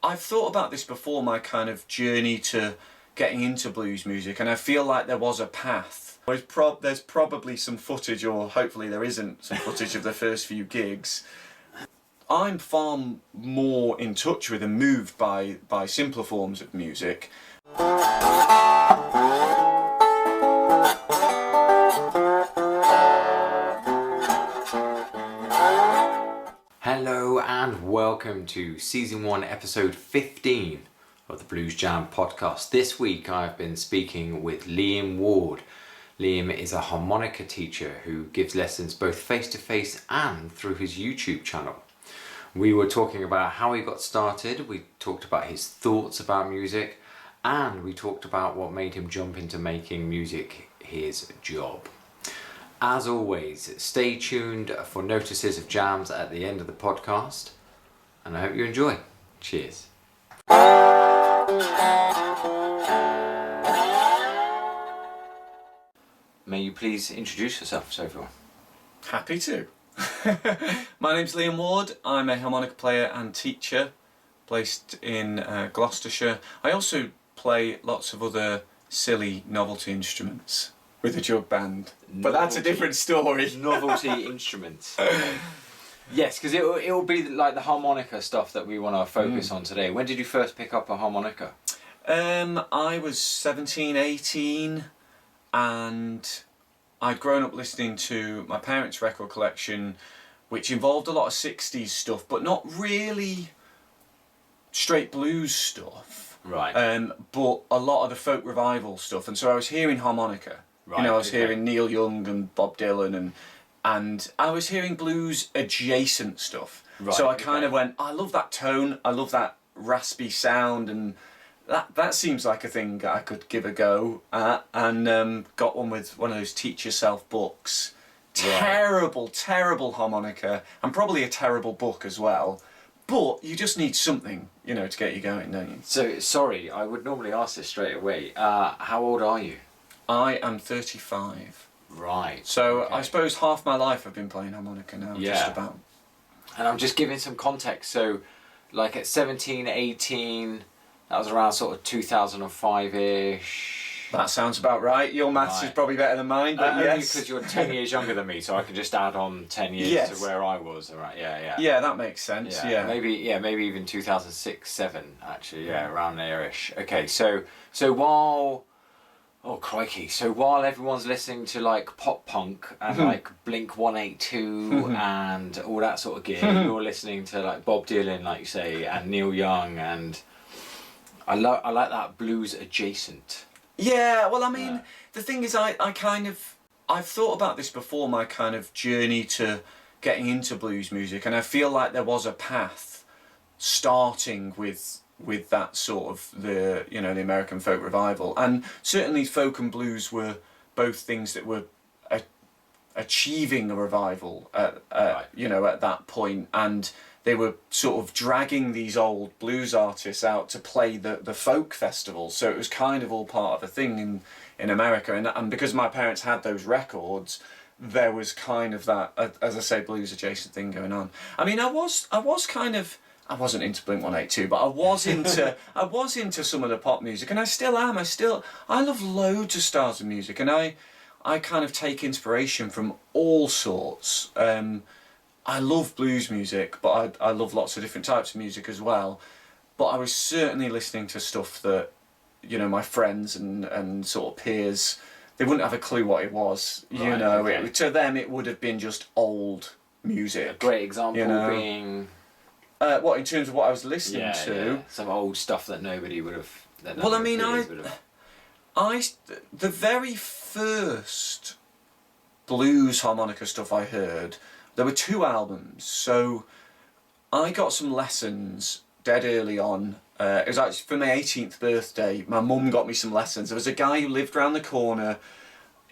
I've thought about this before, my kind of journey to getting into blues music, and I feel like there was a path. There's probably some footage, or hopefully there isn't some footage of the first few gigs. I'm far more in touch with and moved by simpler forms of music. Hello and welcome to Season 1, Episode 15 of the Blues Jam podcast. This week I've been speaking with Liam Ward. Liam is a harmonica teacher who gives lessons both face-to-face and through his YouTube channel. We were talking about how he got started, we talked about his thoughts about music, and we talked about what made him jump into making music his job. As always, stay tuned for notices of jams at the end of the podcast, and I hope you enjoy. Cheers. May you please introduce yourself to everyone? Happy to. My name's Liam Ward. I'm a harmonica player and teacher based in Gloucestershire. I also play lots of other silly novelty instruments with a jug band, but that's a different story. Novelty instruments. Yes, because it will be like the harmonica stuff that we want to focus on today. When did you first pick up a harmonica? I was 17, 18, and I'd grown up listening to my parents' record collection, which involved a lot of 60s stuff, but not really straight blues stuff. Right. But a lot of the folk revival stuff, and so I was hearing harmonica. Right, I was hearing Neil Young and Bob Dylan, and I was hearing blues adjacent stuff. Right, so I kind of went, I love that tone, I love that raspy sound, and that seems like a thing I could give a go at, and got one with one of those teach yourself books. Terrible, terrible harmonica, and probably a terrible book as well. But you just need something, to get you going, don't you? So, sorry, I would normally ask this straight away. How old are you? I am 35. Right. So okay. I suppose half my life I've been playing harmonica now, just about. And I'm just giving some context. So, like at 17, 18, that was around sort of 2005-ish. That sounds about right. Your maths is probably better than mine, but only yes. because you're 10 years younger than me, so I can just add on 10 years to where I was. Right? Yeah. Yeah, that makes sense. Yeah. Maybe even 2006, 7 actually. Yeah, around there-ish. Okay, so while. Oh crikey! So while everyone's listening to like pop punk and like Blink 182 and all that sort of gear, you're listening to like Bob Dylan, like you say, and Neil Young, and I like that blues adjacent. Yeah, well, I mean, the thing is, I've thought about this before, my kind of journey to getting into blues music, and I feel like there was a path starting with that sort of the American folk revival, and certainly folk and blues were both things that were achieving a revival at that point, and they were sort of dragging these old blues artists out to play the folk festivals, so it was kind of all part of a thing in America, and because my parents had those records, there was kind of that, as I say, blues adjacent thing going on. I mean, I wasn't into Blink 182, but I was into some of the pop music, and I still am. I love loads of styles of music, and I kind of take inspiration from all sorts. I love blues music, but I love lots of different types of music as well. But I was certainly listening to stuff that, my friends and sort of peers, they wouldn't have a clue what it was. To them it would have been just old music. A great example being. What, in terms of what I was listening to? Yeah. Some old stuff that nobody would have. Well, I mean, the very first blues harmonica stuff I heard, there were 2 albums. So I got some lessons dead early on. It was actually for my 18th birthday. My mum got me some lessons. There was a guy who lived round the corner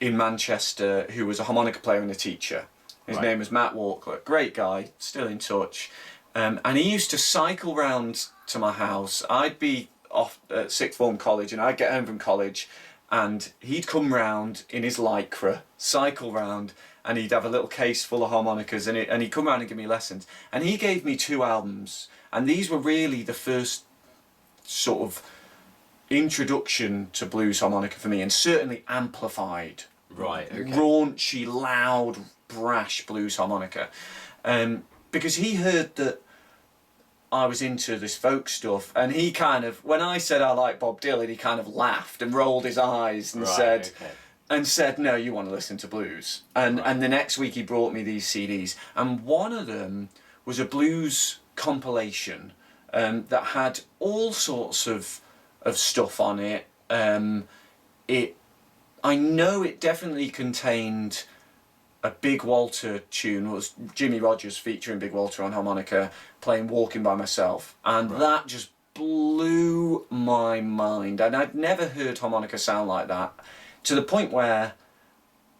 in Manchester who was a harmonica player and a teacher. His name was Matt Walker. Great guy, still in touch. And he used to cycle round to my house. I'd be off at sixth form college, and I'd get home from college, and he'd come round in his lycra, cycle round, and he'd have a little case full of harmonicas, and he'd come round and give me lessons. And he gave me 2 albums, and these were really the first sort of introduction to blues harmonica for me, and certainly amplified, Right. Okay. raunchy, loud, brash blues harmonica, because he heard that I was into this folk stuff, and he kind of, when I said I like Bob Dylan, he kind of laughed and rolled his eyes and said, no, you want to listen to blues. And the next week he brought me these CDs, and one of them was a blues compilation that had all sorts of stuff on it. I know it definitely contained a Big Walter tune. It was Jimmy Rogers featuring Big Walter on harmonica, playing Walking by Myself, and that just blew my mind. And I'd never heard harmonica sound like that, to the point where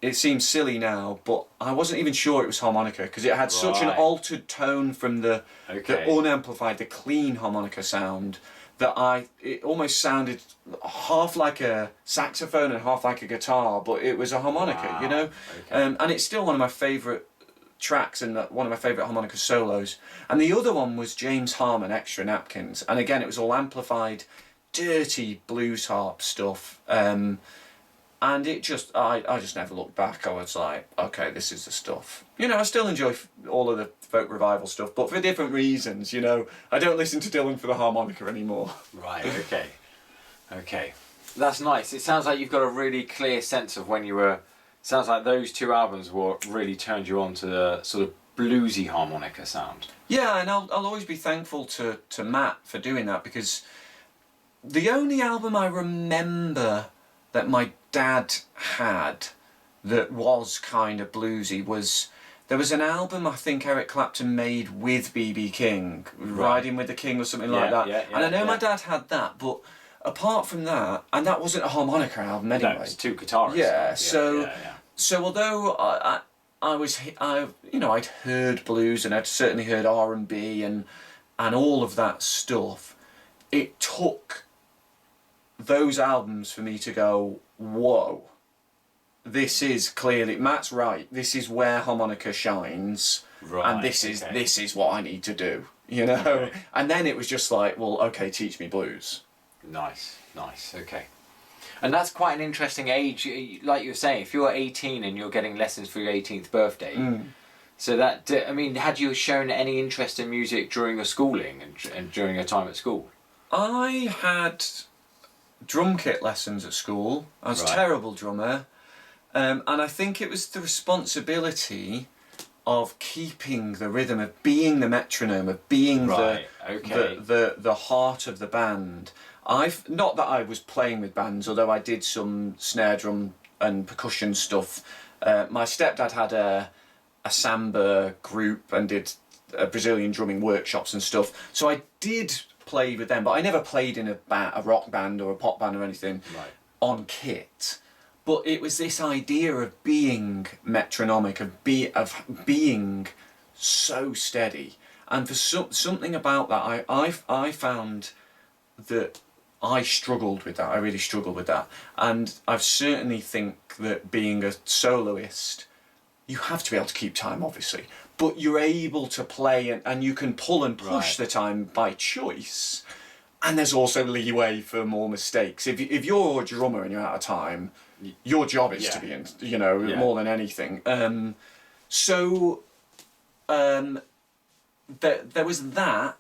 it seems silly now, but I wasn't even sure it was harmonica, because it had such an altered tone from the unamplified, the clean harmonica sound, that it almost sounded half like a saxophone and half like a guitar, but it was a harmonica, you know? And it's still one of my favourite tracks and one of my favourite harmonica solos. And the other one was James Harmon, Extra Napkins, and again it was all amplified, dirty blues harp stuff. And it just, I just never looked back. I was like, okay, this is the stuff. You know, I still enjoy all of the folk revival stuff, but for different reasons, you know. I don't listen to Dylan for the harmonica anymore. Right, okay. Okay. That's nice. It sounds like you've got a really clear sense of when you were... Sounds like those two albums really turned you on to the sort of bluesy harmonica sound. Yeah, and I'll always be thankful to Matt for doing that, because the only album I remember that my dad had that was kind of bluesy was, there was an album I think Eric Clapton made with B.B. King, Riding with the King or something like that. And I know my dad had that, but apart from that, and that wasn't a harmonica album anyway. No, it's two guitarists. So although I'd heard blues and I'd certainly heard R&B and all of that stuff, it took those albums for me to go, whoa, this is clearly, Matt's right, this is where harmonica shines, and this is what I need to do, you know? And then it was just like, well, okay, teach me blues. Nice, okay. And that's quite an interesting age, like you were saying, if you're 18 and you're getting lessons for your 18th birthday, so that, I mean, had you shown any interest in music during your schooling and during your time at school? I had drum kit lessons at school. I was a terrible drummer, and I think it was the responsibility of keeping the rhythm, of being the metronome, of being the heart of the band. Not that I was playing with bands, although I did some snare drum and percussion stuff. My stepdad had a samba group and did Brazilian drumming workshops and stuff, so I did play with them, but I never played in a rock band or a pop band or anything on kit. But it was this idea of being metronomic, of being so steady, and for something about that, I found that I struggled with that. I really struggled with that, and I certainly think that being a soloist, you have to be able to keep time, obviously, but you're able to play and you can pull and push the time by choice. And there's also leeway for more mistakes. If you're a drummer and you're out of time, your job is to be in, you know, more than anything. There was that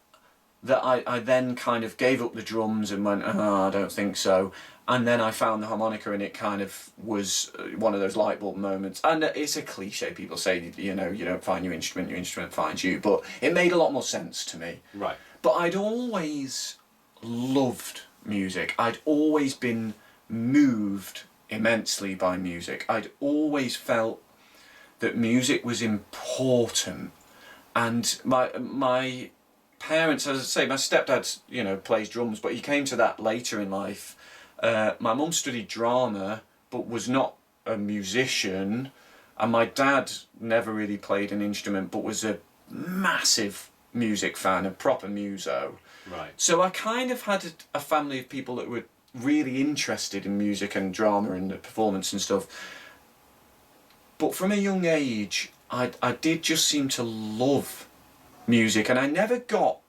I then kind of gave up the drums and went, I don't think so. And then I found the harmonica, and it kind of was one of those light bulb moments. And it's a cliche, people say, you know, you don't find your instrument finds you. But it made a lot more sense to me. Right. But I'd always loved music. I'd always been moved immensely by music. I'd always felt that music was important. And my parents, as I say, my stepdad, you know, plays drums, but he came to that later in life. My mum studied drama, but was not a musician, and my dad never really played an instrument, but was a massive music fan, a proper muso. Right. So I kind of had a family of people that were really interested in music and drama and the performance and stuff. But from a young age, I did just seem to love music, and I never got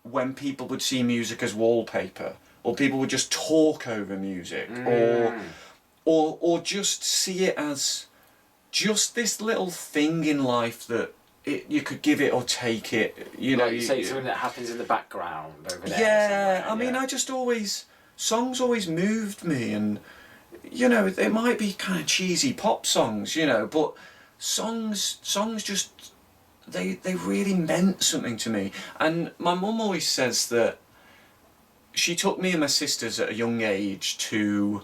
when people would see music as wallpaper. or people would just talk over music, or just see it as just this little thing in life that you could give it or take it. You know, you say something that happens in the background over there. Yeah, I mean, I just always, songs always moved me, and you know, they might be kind of cheesy pop songs, you know, but songs just they really meant something to me. And my mum always says that she took me and my sisters at a young age to,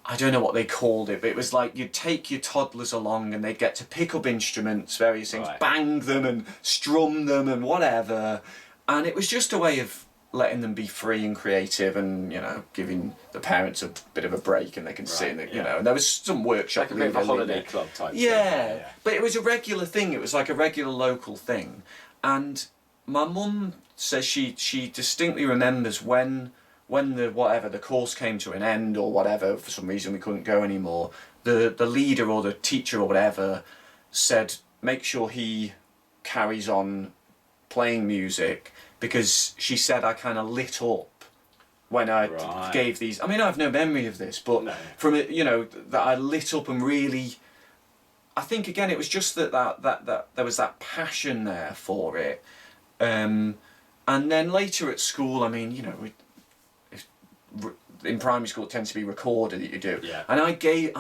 I don't know what they called it, but it was like you'd take your toddlers along and they'd get to pick up instruments, various things, bang them and strum them and whatever. And it was just a way of letting them be free and creative, and, you know, giving the parents a bit of a break, and they can sit in it, you know. And there was some workshop. Like a bit of a holiday club type thing. Yeah, but it was a regular thing. It was like a regular local thing. And my mum says she distinctly remembers when the course came to an end or whatever, for some reason we couldn't go anymore, the leader or the teacher or whatever said, make sure he carries on playing music, because she said I kind of lit up when I gave these. I mean, I have no memory of this, but from it, you know, that I lit up and really, I think again it was just that there was that passion there for it. And then later at school, I mean, you know, in primary school it tends to be recorded that you do. Yeah. And I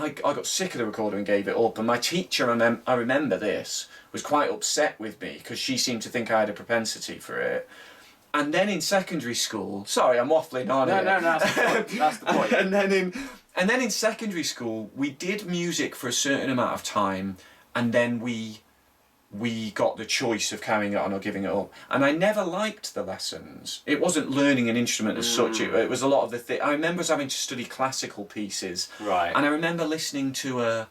got sick of the recorder and gave it up. And my teacher, I remember this, was quite upset with me because she seemed to think I had a propensity for it. And then in secondary school, sorry, I'm waffling on. No, that's the point. That's the point. and then in secondary school, we did music for a certain amount of time, and then we got the choice of carrying it on or giving it up. And I never liked the lessons. It wasn't learning an instrument as such. It was a lot of the I remember us having to study classical pieces. Right. And I remember listening to a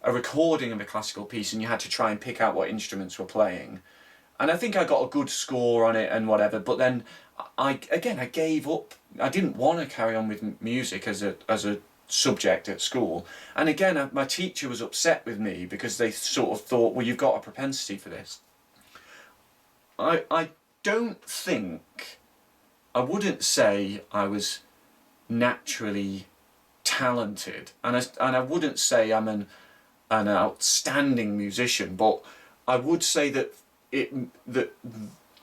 recording of a classical piece, and you had to try and pick out what instruments were playing. And I think I got a good score on it and whatever, but then I gave up. I didn't want to carry on with music as a subject at school. And again, my teacher was upset with me because they sort of thought, well, you've got a propensity for this. I don't think, I wouldn't say I was naturally talented, and I wouldn't say I'm an outstanding musician, but I would say that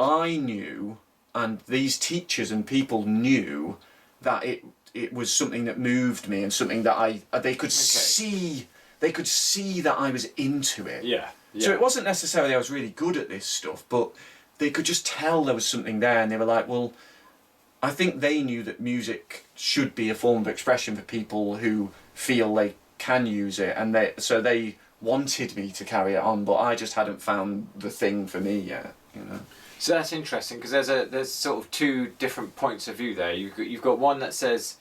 I knew, and these teachers and people knew, that it was something that moved me, and something that they could see that I was into it. Yeah. So it wasn't necessarily I was really good at this stuff, but they could just tell there was something there, and they were like, well, I think they knew that music should be a form of expression for people who feel they can use it, and they wanted me to carry it on, but I just hadn't found the thing for me yet, you know. So that's interesting, because there's sort of two different points of view there. You've got one that says,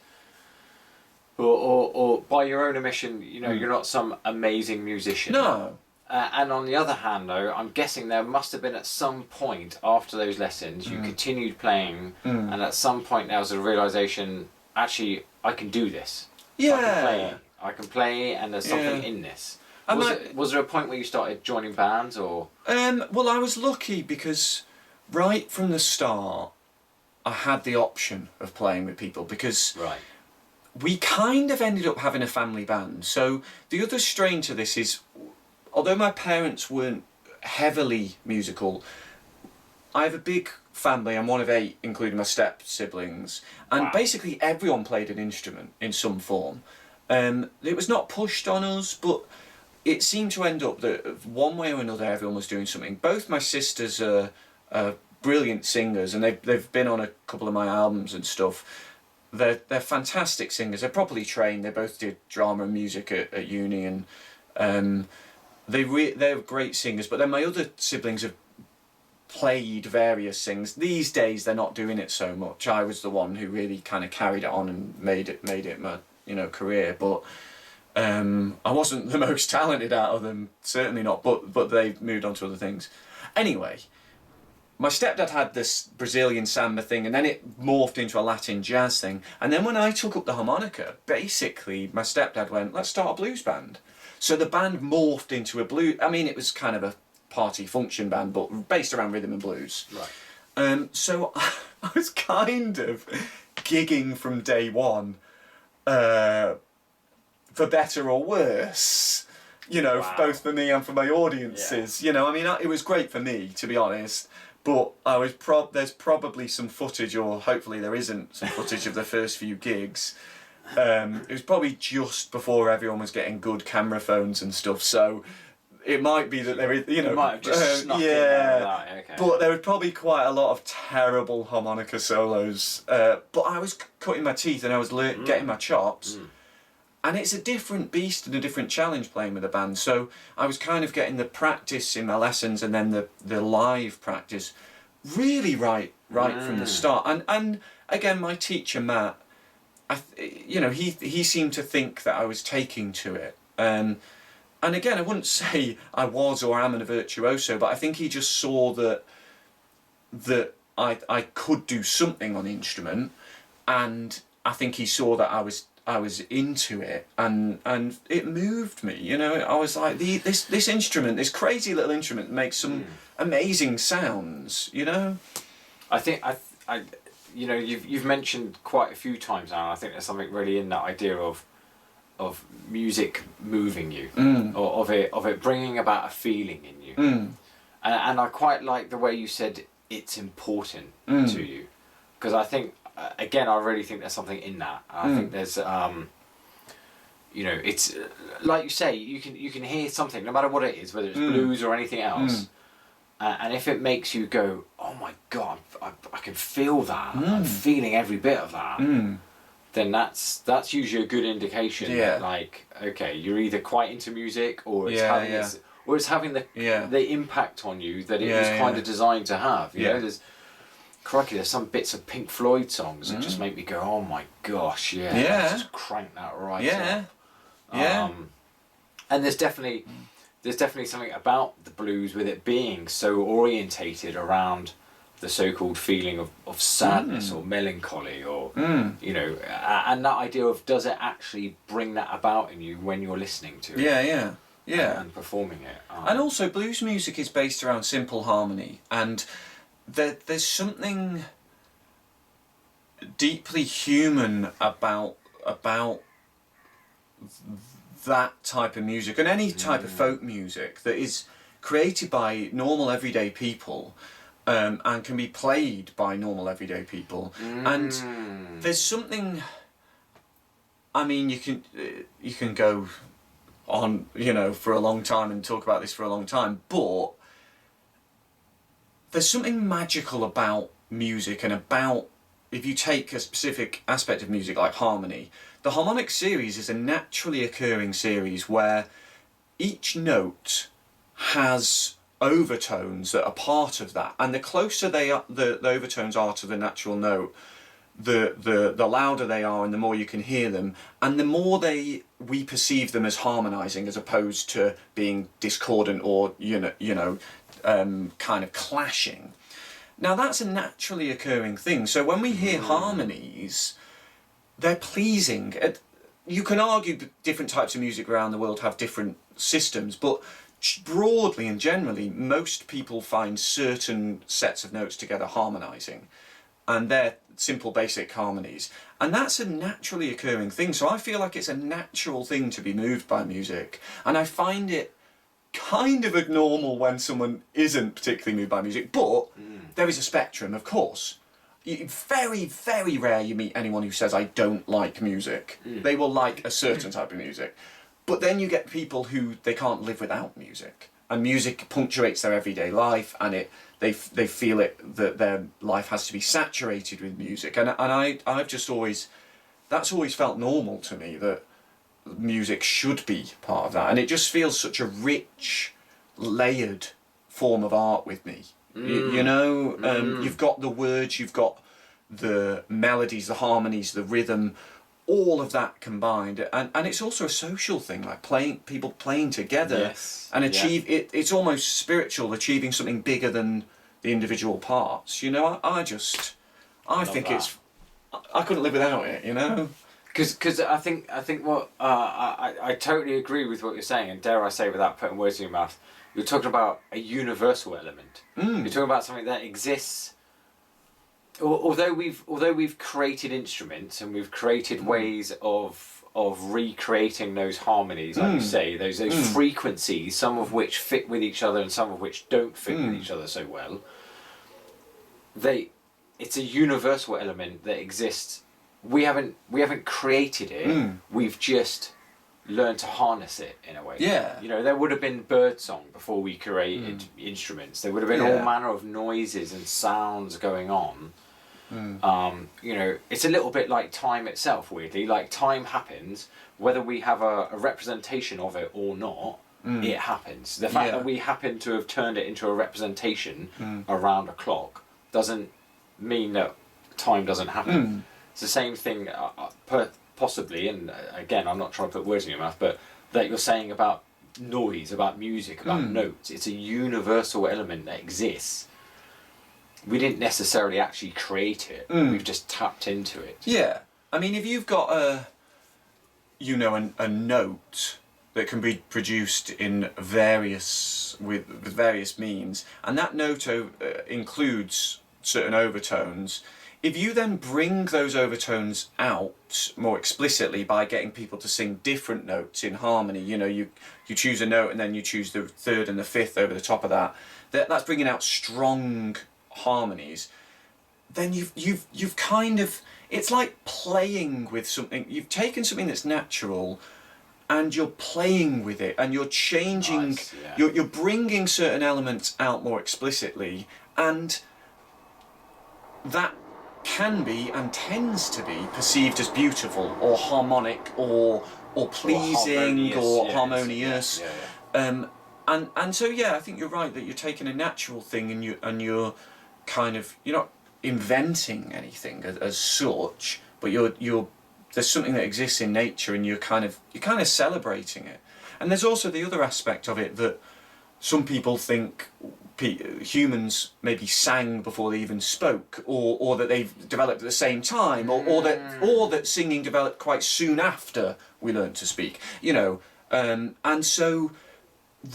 or by your own admission, you know, you're not some amazing musician. No. And on the other hand, though, I'm guessing there must have been at some point after those lessons you continued playing, and at some point there was a realisation, actually, I can do this. Yeah. I can play, and there's something in this. Was there a point where you started joining bands, or? Well, I was lucky because right from the start, I had the option of playing with people, because we kind of ended up having a family band. So the other strain to this is, although my parents weren't heavily musical, I have a big family. I'm one of 8, including my step siblings, and basically everyone played an instrument in some form. It was not pushed on us, but it seemed to end up that one way or another everyone was doing something. Both my sisters are brilliant singers, and they've been on a couple of my albums and stuff. They're fantastic singers. They're properly trained. They both did drama and music at uni, and they're great singers. But then my other siblings have played various things. These days they're not doing it so much. I was the one who really kind of carried it on and made it my career, but I wasn't the most talented out of them, certainly not, but they've moved on to other things. Anyway, my stepdad had this Brazilian samba thing, and then it morphed into a Latin jazz thing, and then when I took up the harmonica, basically my stepdad went, let's start a blues band. So the band morphed into a blues, I mean, it was kind of a party function band, but based around rhythm and blues. Right. So I was kind of gigging from day one, for better or worse, you know, Wow. both for me and for my audiences. You know, I mean, it was great for me, to be honest, but I was there's probably some footage, or hopefully there isn't some footage of the first few gigs. It was probably just before everyone was getting good camera phones and stuff, so it might be that there is, you know, might have just snuck in there without it, okay. but there was probably quite a lot of terrible harmonica solos. But I was cutting my teeth and I was getting my chops. And it's a different beast and a different challenge playing with a band. So I was kind of getting the practice in my lessons and then the live practice really right from the start. And again, my teacher, Matt, he seemed to think that I was taking to it. And again, I wouldn't say I was or am a virtuoso, but I think he just saw that I could do something on the instrument, and I think he saw that I was into it, and it moved me. You know, I was like, this instrument, this crazy little instrument, makes some amazing sounds. You know, I think you know, you've mentioned quite a few times now. And I think there's something really in that idea of music moving you, or of it bringing about a feeling in you, and I quite like the way you said it's important to you, because I think. Again, I really think there's something in that. I think there's, you know, it's like you say, you can hear something, no matter what it is, whether it's blues or anything else, and if it makes you go, oh my God, I can feel that, I'm feeling every bit of that, then that's usually a good indication that, like, okay, you're either quite into music, or it's having the impact on you that it was kind of designed to have. You know, there's some bits of Pink Floyd songs that just make me go, oh my gosh, let's just crank that right up. And there's definitely something about the blues with it being so orientated around the so-called feeling of sadness or melancholy, or you know, and that idea of, does it actually bring that about in you when you're listening to it? And performing it. And also, blues music is based around simple harmony, and there's something deeply human about that type of music, and any type of folk music that is created by normal everyday people, and can be played by normal everyday people. And there's something, I mean, you can go on, you know, for a long time and talk about this for a long time, but there's something magical about music, and about, if you take a specific aspect of music like harmony, the harmonic series is a naturally occurring series where each note has overtones that are part of that, and the closer the overtones are to the natural note, the louder they are, and the more you can hear them, and the more we perceive them as harmonizing, as opposed to being discordant or kind of clashing. Now that's a naturally occurring thing. So when we hear harmonies, they're pleasing. You can argue that different types of music around the world have different systems, but broadly and generally, most people find certain sets of notes together harmonizing, and they're simple basic harmonies, and that's a naturally occurring thing. So I feel like it's a natural thing to be moved by music, and I find it kind of abnormal when someone isn't particularly moved by music, but there is a spectrum, of course. Very, very rare you meet anyone who says, I don't like music. They will like a certain type of music. But then you get people who, they can't live without music, and music punctuates their everyday life, and they feel it, that their life has to be saturated with music. And I've just always, that's always felt normal to me, that music should be part of that, and it just feels such a rich, layered form of art with me. You know, you've got the words, you've got the melodies, the harmonies, the rhythm, all of that combined, and it's also a social thing, like people playing together, and achieve it. It's almost spiritual, achieving something bigger than the individual parts. You know, I think that. I couldn't live without it. You know. Because I think what I totally agree with what you're saying, and dare I say, without putting words in your mouth, you're talking about a universal element. You're talking about something that exists although we've created instruments and we've created ways of recreating those harmonies, like you say, those frequencies, some of which fit with each other and some of which don't fit with each other so well. It's a universal element that exists. We haven't created it. We've just learned to harness it in a way. Yeah. You know, there would have been birdsong before we created instruments. There would have been all manner of noises and sounds going on. You know, it's a little bit like time itself, weirdly. Like, time happens, whether we have a representation of it or not, it happens. The fact that we happen to have turned it into a representation around a clock doesn't mean that time doesn't happen. It's the same thing, possibly, and again, I'm not trying to put words in your mouth, but that you're saying about noise, about music, about notes. It's a universal element that exists. We didn't necessarily actually create it. We've just tapped into it. Yeah. I mean, if you've got a note that can be produced in various means, and that note includes certain overtones. If you then bring those overtones out more explicitly by getting people to sing different notes in harmony, you know, you choose a note and then you choose the third and the fifth over the top of that's bringing out strong harmonies. Then you've kind of, it's like playing with something. You've taken something that's natural and you're playing with it and you're changing, you're bringing certain elements out more explicitly, and that can be and tends to be perceived as beautiful or harmonic or pleasing or harmonious. And so I think you're right that you're taking a natural thing and you're kind of, you're not inventing anything as such, but there's something that exists in nature and you're kind of celebrating it. And there's also the other aspect of it that some people think humans maybe sang before they even spoke, or that they've developed at the same time, or that singing developed quite soon after we learned to speak. You know, and so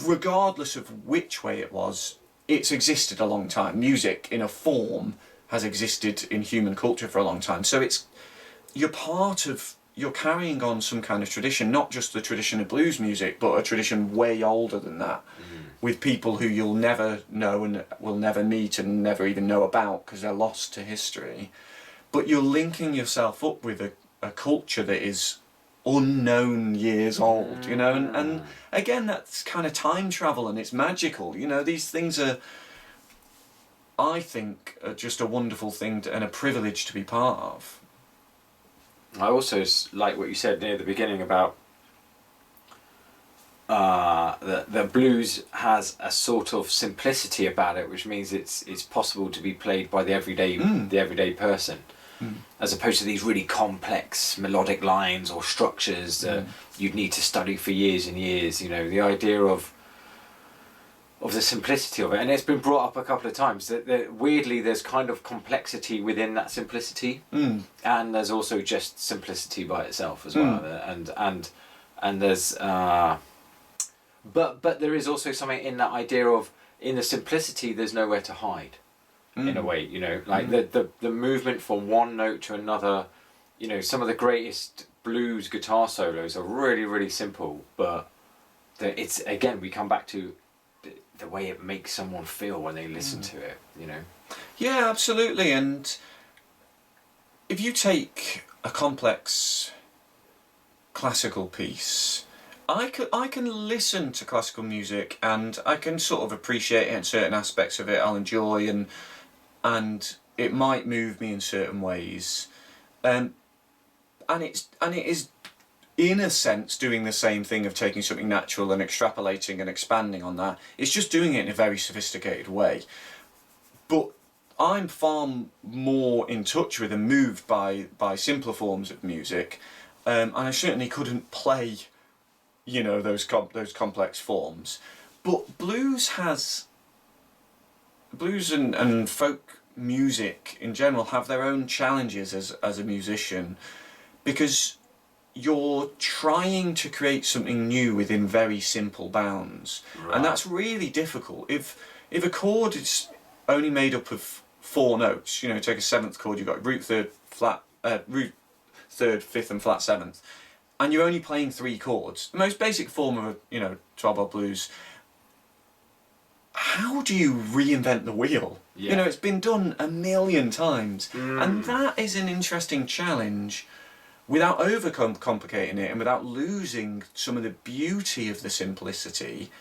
regardless of which way it was, it's existed a long time. Music in a form has existed in human culture for a long time. So you're carrying on some kind of tradition, not just the tradition of blues music, but a tradition way older than that, with people who you'll never know and will never meet and never even know about because they're lost to history. But you're linking yourself up with a culture that is unknown years old, you know, and again, that's kind of time travel and it's magical. You know, these things are, I think, are just a wonderful thing and a privilege to be part of. I also like what you said near the beginning about the blues has a sort of simplicity about it, which means it's possible to be played by the everyday person, as opposed to these really complex melodic lines or structures that you'd need to study for years and years. You know, the idea of the simplicity of it, and it's been brought up a couple of times that weirdly there's kind of complexity within that simplicity, and there's also just simplicity by itself as well, and there's but there is also something in that idea of, in the simplicity there's nowhere to hide, in a way, you know, like the movement from one note to another. You know, some of the greatest blues guitar solos are really, really simple, but it's, again, we come back to the way it makes someone feel when they listen to it, you know. Yeah, absolutely. And if you take a complex classical piece, I can listen to classical music and I can sort of appreciate it in certain aspects of it. I'll enjoy and it might move me in certain ways, and it is in a sense doing the same thing of taking something natural and extrapolating and expanding on that. It's just doing it in a very sophisticated way. But I'm far more in touch with and moved by simpler forms of music, and I certainly couldn't play, you know, those complex forms. But blues and folk music in general have their own challenges as a musician, because you're trying to create something new within very simple bounds, and that's really difficult. If a chord is only made up of 4 notes. You know, take a 7th chord, you've got root 3rd, flat, root 3rd, 5th and flat 7th. And you're only playing 3 chords. The most basic form of, 12-bar blues. How do you reinvent the wheel? Yeah. You know, it's been done a million times. And that is an interesting challenge without overcomplicating it and without losing some of the beauty of the simplicity.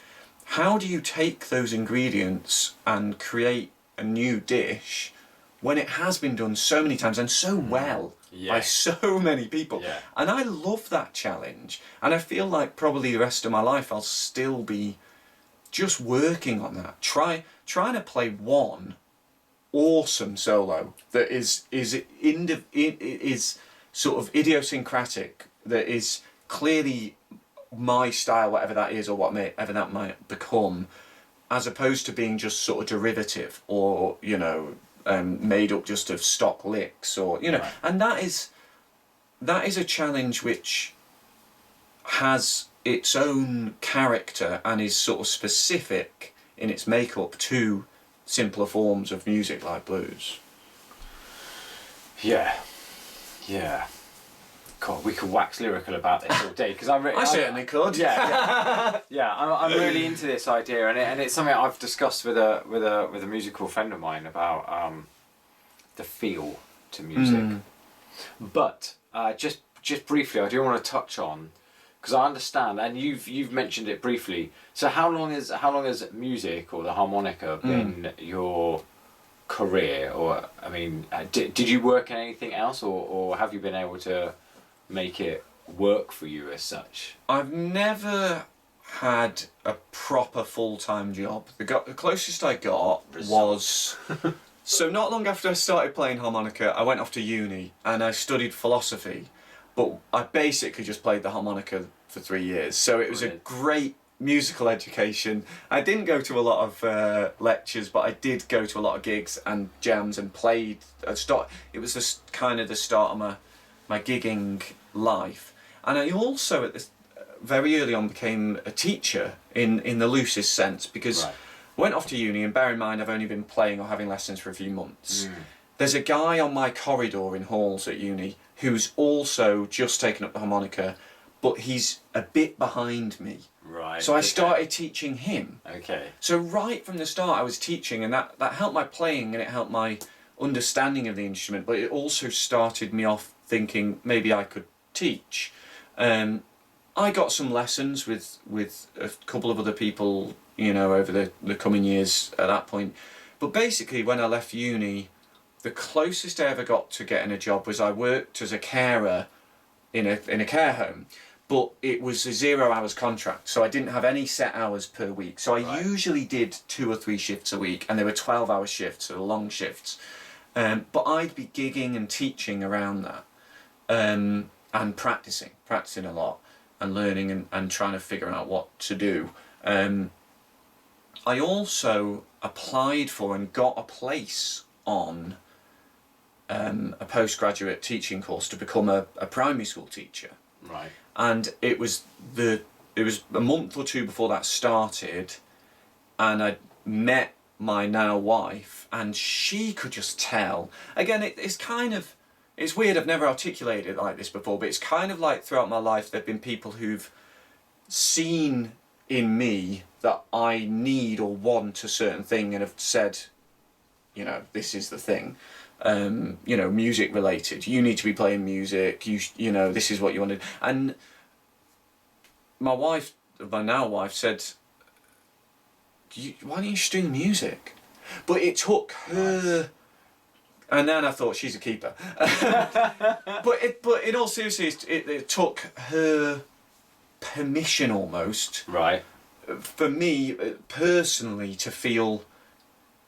How do you take those ingredients and create a new dish when it has been done so many times and so well by so many people? Yeah. And I love that challenge. And I feel like probably the rest of my life I'll still be just working on that, trying to play one awesome solo that is sort of idiosyncratic, that is clearly my style, whatever that is, or whatever that might become, as opposed to being just sort of derivative or made up just of stock licks, or Right. And that is a challenge which has its own character and is sort of specific in its makeup to simpler forms of music like blues. Yeah. God, we could wax lyrical about this all day because I certainly could. Yeah. I'm really into this idea, and it's something I've discussed with a musical friend of mine about the feel to music. But just briefly, I do want to touch on, because I understand, and you've mentioned it briefly. So how long has music or the harmonica been your career? Or I mean, did you work in anything else, or have you been able to make it work for you as such? I've never had a proper full-time job. The closest I got was... So not long after I started playing harmonica, I went off to uni and I studied philosophy, but I basically just played the harmonica for 3 years. So it was a great musical education. I didn't go to a lot of lectures, but I did go to a lot of gigs and jams and played. It was kind of the start of my gigging life. And I also, very early on, became a teacher in the loosest sense, because I went off to uni, and bear in mind I've only been playing or having lessons for a few months. There's a guy on my corridor in halls at uni who's also just taken up the harmonica, but he's a bit behind me. Right. So I started teaching him. Okay. So right from the start I was teaching, and that helped my playing and it helped my understanding of the instrument, but it also started me off thinking maybe I could teach. I got some lessons with a couple of other people, over the coming years at that point. But basically when I left uni, the closest I ever got to getting a job was I worked as a carer in a care home, but it was a 0 hours contract, so I didn't have any set hours per week. So I usually did 2 or 3 shifts a week, and they were 12-hour shifts, or long shifts. But I'd be gigging and teaching around that, and practicing a lot, and learning and trying to figure out what to do. I also applied for and got a place on a postgraduate teaching course to become a primary school teacher. Right. And it was a month or 2 before that started, and I met my now wife, and she could just tell. Again, it's weird, I've never articulated it like this before, but it's kind of like throughout my life there've been people who've seen in me that I need or want a certain thing and have said, this is the thing. Music related. You need to be playing music. This is what you want to do. And my now wife said, why don't you string music? But it took her, and then I thought, she's a keeper. but in all seriousness, it took her permission almost. Right. For me personally to feel,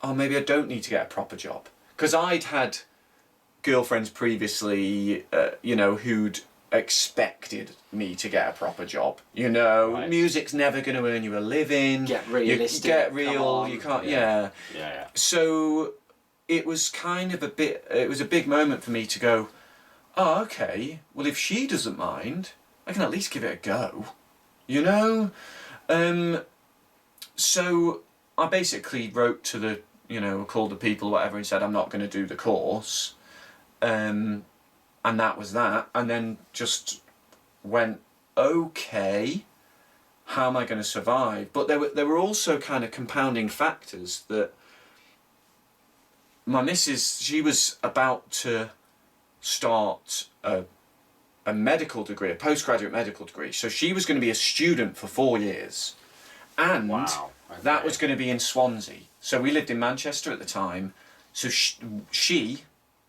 oh, maybe I don't need to get a proper job. Because I'd had girlfriends previously, who'd expected me to get a proper job. Music's never going to earn you a living. Get realistic. Get real. You can't. Yeah. Yeah. So it was kind of it was a big moment for me to go, oh, okay, well, if she doesn't mind, I can at least give it a go. So I basically wrote to called the people or whatever and said, I'm not going to do the course. And that was that. And then just went, okay, how am I going to survive? But there were also kind of compounding factors that my missus, she was about to start a medical degree, a postgraduate medical degree. So she was going to be a student for 4 years. And Wow. Okay. that was going to be in Swansea. So we lived in Manchester at the time. So she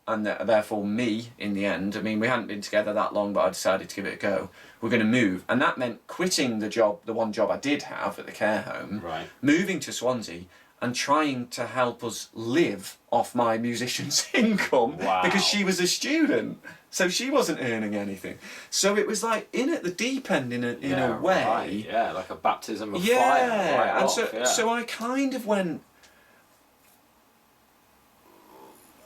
and therefore me, in the end, I mean, we hadn't been together that long, but I decided to give it a go. We're going to move. And that meant quitting the one job I did have at the care home, Right. moving to Swansea, and trying to help us live off my musician's income. Wow. Because she was a student. So she wasn't earning anything. So it was like in at the deep end in a way. Right. Yeah, like a baptism of fire. Yeah, Right and off, so I kind of went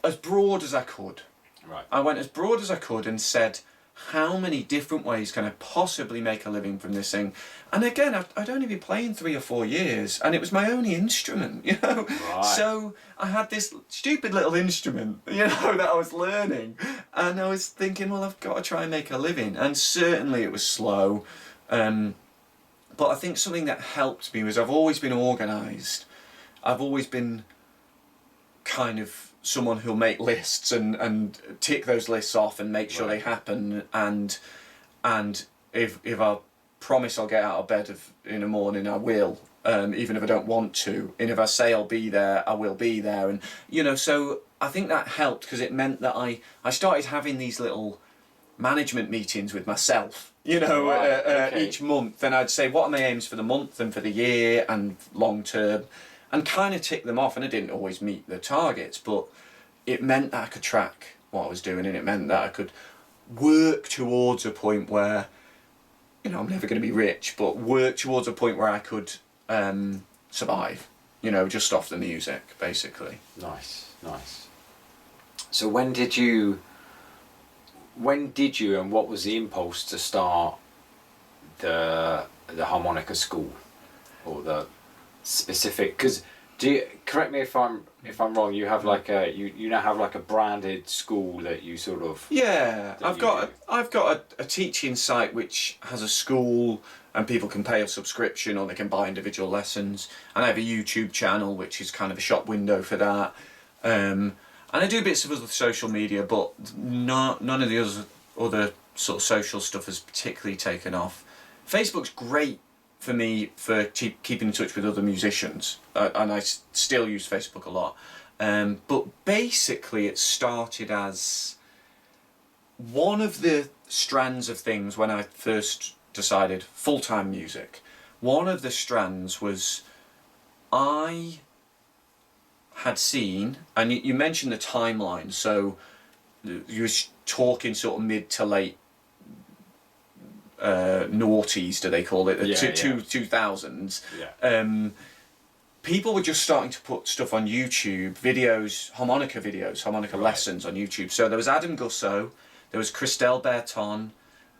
as broad as I could. Right. I went as broad as I could and said, how many different ways can I possibly make a living from this thing? And again, I'd only been playing 3 or 4 years, and it was my only instrument, Right. So I had this stupid little instrument, that I was learning, and I was thinking, well, I've got to try and make a living. And certainly it was slow, but I think something that helped me was I've always been organised. I've always been kind of someone who'll make lists and tick those lists off and make sure they happen, and if I promise I'll get out of bed in the morning, I will, even if I don't want to, and if I say I'll be there, I will be there. And so I think that helped, because it meant that I started having these little management meetings with myself, each month, and I'd say, what are my aims for the month and for the year and long term, and kind of tick them off. And I didn't always meet the targets, but it meant that I could track what I was doing, and it meant that I could work towards a point where, I'm never going to be rich, but work towards a point where I could survive, just off the music, basically. Nice. So when did you and what was the impulse to start the harmonica school, or the specific, because correct me if I'm wrong, you have like you now have like a branded school that you sort of I've got a teaching site which has a school, and people can pay a subscription or they can buy individual lessons, and I have a YouTube channel which is kind of a shop window for that, and I do bits of other social media, but none of the other sort of social stuff has particularly taken off. Facebook's great for me for keeping in touch with other musicians, and I still use Facebook a lot, but basically it started as one of the strands of things when I first decided full-time music. One of the strands was I had seen, and you mentioned the timeline, so you were talking sort of mid to late noughties, do they call it, 2000s. People were just starting to put stuff on YouTube, harmonica lessons on YouTube. So there was Adam Gusso, there was Christelle Berton,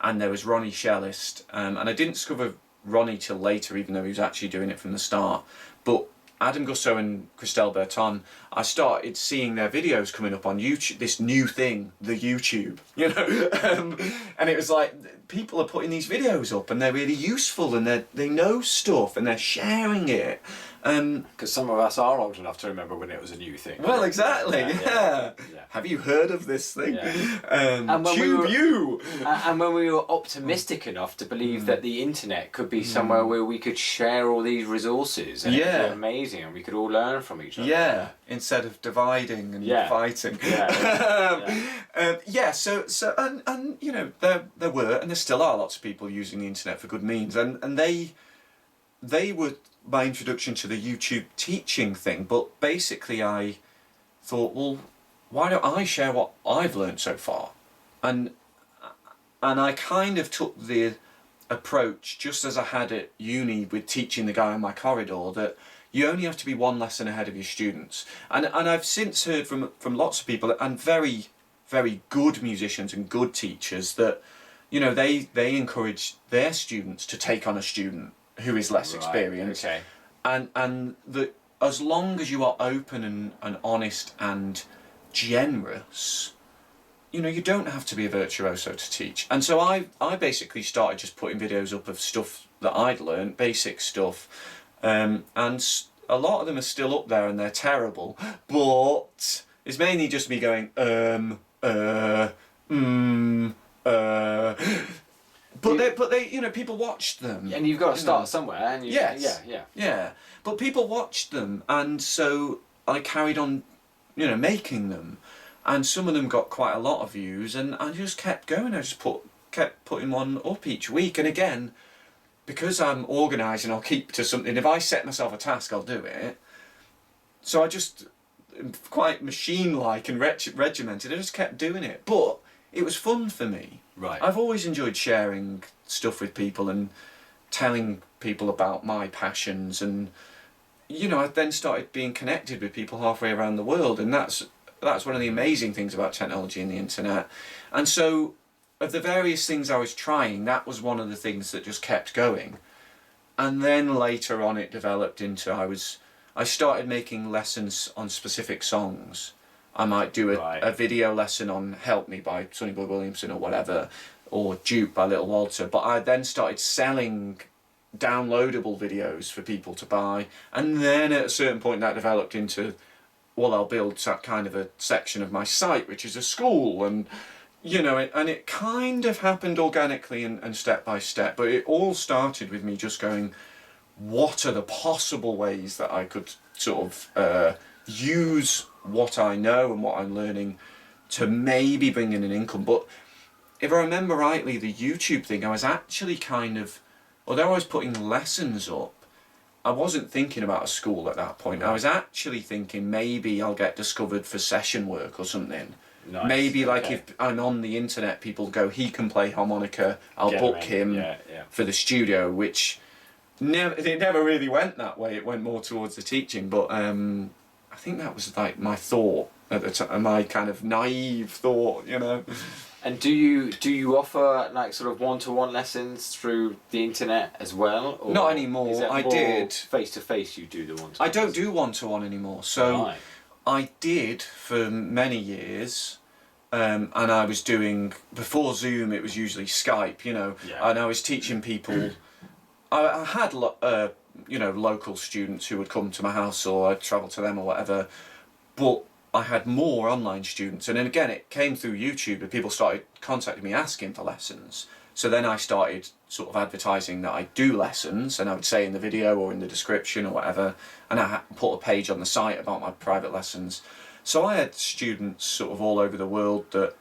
and there was Ronnie Shellist, and I didn't discover Ronnie till later, even though he was actually doing it from the start. But Adam Gusso and Christelle Berton, I started seeing their videos coming up on YouTube, this new thing, the YouTube, and it was like, people are putting these videos up and they're really useful, and they know stuff and they're sharing it. Because some of us are old enough to remember when it was a new thing. Well, exactly, yeah. Have you heard of this thing? And when And when we were optimistic enough to believe that the internet could be somewhere where we could share all these resources, and it would be amazing, and we could all learn from each other. Yeah, instead of dividing and fighting. So there were, and there still are, lots of people using the internet for good means, and they were my introduction to the YouTube teaching thing. But basically I thought, well, why don't I share what I've learned so far? And I kind of took the approach, just as I had at uni with teaching the guy on my corridor, that you only have to be one lesson ahead of your students. And I've since heard from lots of people, and very, very good musicians and good teachers, that they encourage their students to take on a student who is less experienced, and that as long as you are open and honest and generous, you know, you don't have to be a virtuoso to teach. And so I basically started just putting videos up of stuff that I'd learned, basic stuff, and a lot of them are still up there and they're terrible, but it's mainly just me going but they you know, people watched them, And you've got to start somewhere. And yes, yeah, but people watched them, and so I carried on, you know, making them, and some of them got quite a lot of views, and I just kept going. I just kept putting one up each week, and again, because I'm organised and I'll keep to something. If I set myself a task, I'll do it. So I just, quite machine-like and regimented, I just kept doing it. But it was fun for me. Right. I've always enjoyed sharing stuff with people and telling people about my passions, and you know, I then started being connected with people halfway around the world, and that's one of the amazing things about technology and the internet. And so, of the various things I was trying, that was one of the things that just kept going. And then later on it developed into, I started making lessons on specific songs. I might do a video lesson on Help Me by Sonny Boy Williamson or whatever, or Dupe by Little Walter, but I then started selling downloadable videos for people to buy, and then at a certain point that developed into, well, I'll build that kind of a section of my site which is a school, and you know, and it kind of happened organically and step by step, but it all started with me just going, what are the possible ways that I could sort of use what I know and what I'm learning to maybe bring in an income. But if I remember rightly, the YouTube thing, I was actually kind of, although I was putting lessons up, I wasn't thinking about a school at that point. I was actually thinking maybe I'll get discovered for session work or something. Nice. Maybe like if I'm on the internet, people go, he can play harmonica, I'll book him for the studio, which it never really went that way. It went more towards the teaching, but I think that was like my thought at the time, my kind of naive thought, you know. And do you offer like sort of one-to-one lessons through the internet as well? Or not anymore. Is that I more did face-to-face. You do the one-to-one. I don't do one-to-one anymore. So I did for many years, and I was doing, before Zoom it was usually Skype, you know, and I was teaching people. I had you know, local students who would come to my house, or I'd travel to them or whatever, but I had more online students, and then again it came through YouTube, and people started contacting me asking for lessons. So then I started sort of advertising that I do lessons, and I would say in the video or in the description or whatever, and I put a page on the site about my private lessons. So I had students sort of all over the world that,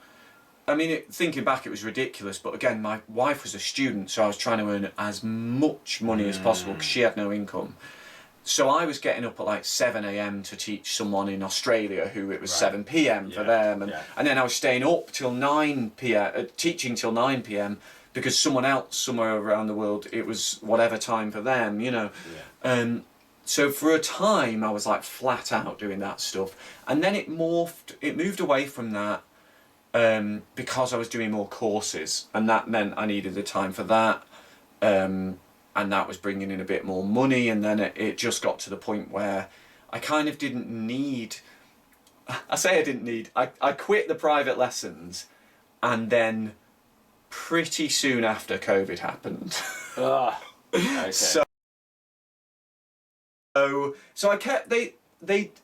I mean, thinking back, it was ridiculous, but again, my wife was a student, so I was trying to earn as much money as possible because she had no income. So I was getting up at like 7 a.m. to teach someone in Australia who it was 7 p.m. for them, and then I was staying up till 9 p.m. Teaching till 9 p.m. because someone else somewhere around the world, it was whatever time for them, you know. So for a time I was like flat out doing that stuff, and then it moved away from that because I was doing more courses, and that meant I needed the time for that. And that was bringing in a bit more money, and then it just got to the point where I kind of didn't need, I quit the private lessons, and then pretty soon after COVID happened. Okay. So I kept,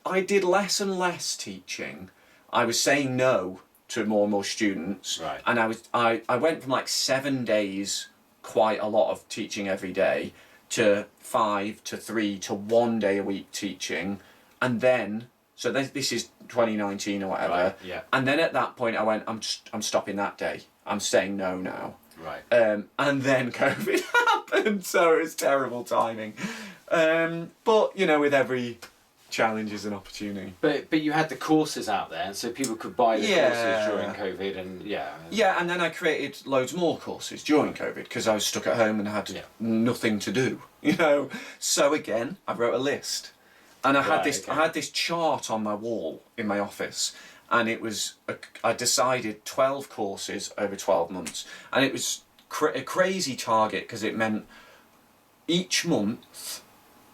I did less and less teaching. I was saying no to more and more students, and I went from like 7 days, quite a lot of teaching every day, to 5 to 3 to 1 day a week teaching, and then so this is 2019 or whatever, and then at that point I went, I'm stopping that day, I'm saying no now, and then COVID happened, so it was terrible timing, but you know, with every challenge is an opportunity. But you had the courses out there, and so people could buy the courses during COVID, and and then I created loads more courses during COVID because I was stuck at home and had nothing to do, you know. So again, I wrote a list, and I had this chart on my wall in my office, and it was I decided 12 courses over 12 months, and it was a crazy target because it meant each month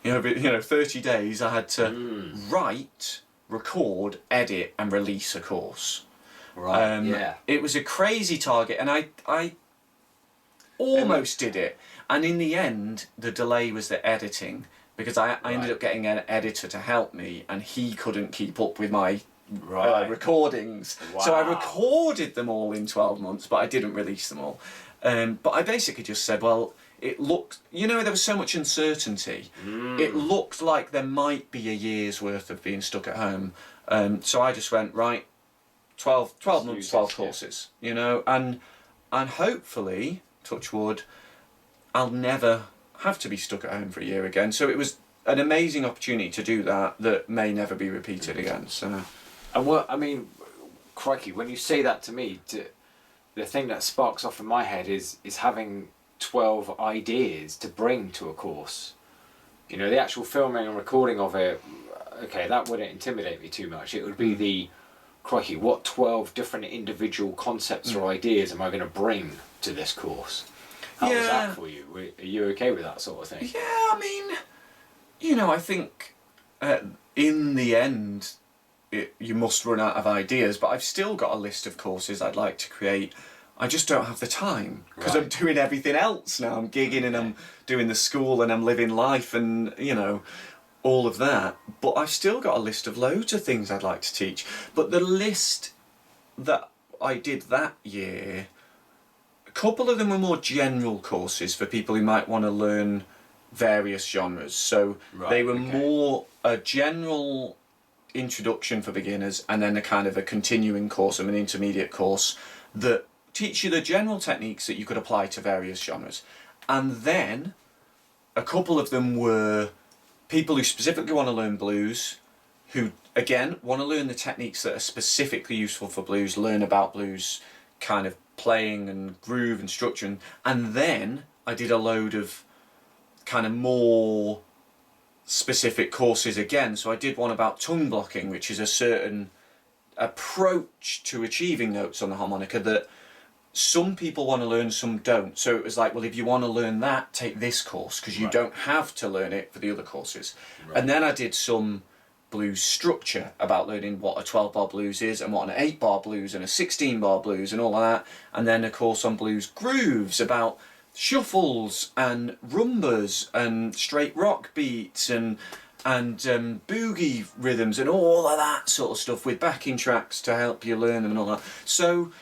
30 days I had to write, record, edit and release a course. Right, It was a crazy target, and I almost did it. And in the end, the delay was the editing, because I ended up getting an editor to help me, and he couldn't keep up with my recordings. Wow. So I recorded them all in 12 months, but I didn't release them all. But I basically just said, well, it looked, there was so much uncertainty. It looked like there might be a year's worth of being stuck at home. So I just went, right, 12 months, 12 courses, and hopefully, touch wood, I'll never have to be stuck at home for a year again. So it was an amazing opportunity to do that may never be repeated again. So, and crikey, when you say that to me, the thing that sparks off in my head is having 12 ideas to bring to a course. The actual filming and recording of it, okay, that wouldn't intimidate me too much. It would be the, crikey, what 12 different individual concepts or ideas am I going to bring to this course? How was that for you? Are you okay with that sort of thing? Yeah, I think in the end, you must run out of ideas, but I've still got a list of courses I'd like to create. I just don't have the time, because I'm doing everything else now. I'm gigging and I'm doing the school and I'm living life and, all of that. But I've still got a list of loads of things I'd like to teach. But the list that I did that year, a couple of them were more general courses for people who might want to learn various genres. So they were more a general introduction for beginners, and then a kind of a continuing course and an intermediate course that teach you the general techniques that you could apply to various genres. And then a couple of them were people who specifically want to learn blues, who again want to learn the techniques that are specifically useful for blues, learn about blues kind of playing and groove and structure. And then I did a load of kind of more specific courses again. So I did one about tongue blocking, which is a certain approach to achieving notes on the harmonica that some people want to learn, some don't. So it was like, well, if you want to learn that, take this course, because you don't have to learn it for the other courses. And then I did some blues structure about learning what a 12-bar blues is and what an 8-bar blues and a 16-bar blues and all of that. And then a course on blues grooves about shuffles and rumbas and straight rock beats and boogie rhythms and all of that sort of stuff, with backing tracks to help you learn them and all that. So